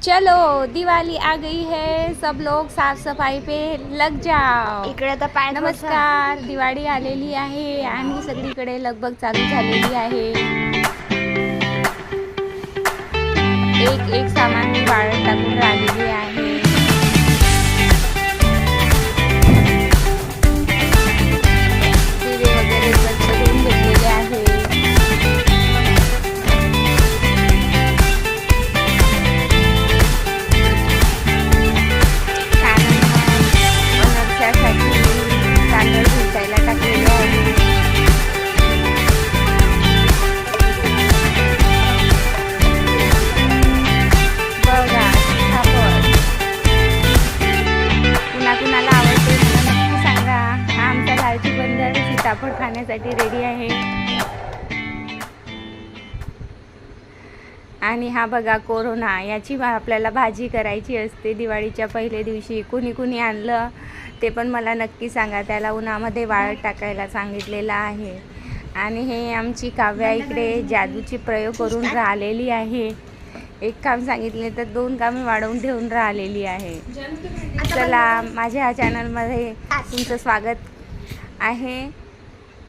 चलो दिवाली आ गई है, सब लोग साफ सफाई पे लग जाओ। इकडे तर पाय नमस्कार, दिवाळी आलेली आहे आणि सगळीकडे लगबग चालू झालेली आहे। एक एक सामान मी वाळत टाकून राहिलेली आहे। दिवे वगैरे स्वच्छ धुवून घेतलेले आहे। सीताफळ खाण्यासाठी रेडी आहे। आणि हा बघा कोरोना, याची आपल्याला भाजी करायची असते दिवाळीच्या पहिल्या दिवशी। कुणी कुणी आणलं ते पण मला नक्की सांगा। त्याला उन्हामध्ये वाळत टाकायला सांगितलेलं आहे। आणि हे आमची काव्या इकडे जादूची प्रयोग करून राहिलेली आहे। एक काम सांगितले तर दोन कामे वाढवून ठेवून राहिलेली आहे। चला, माझ्या चॅनलमध्ये तुमचं स्वागत आहे।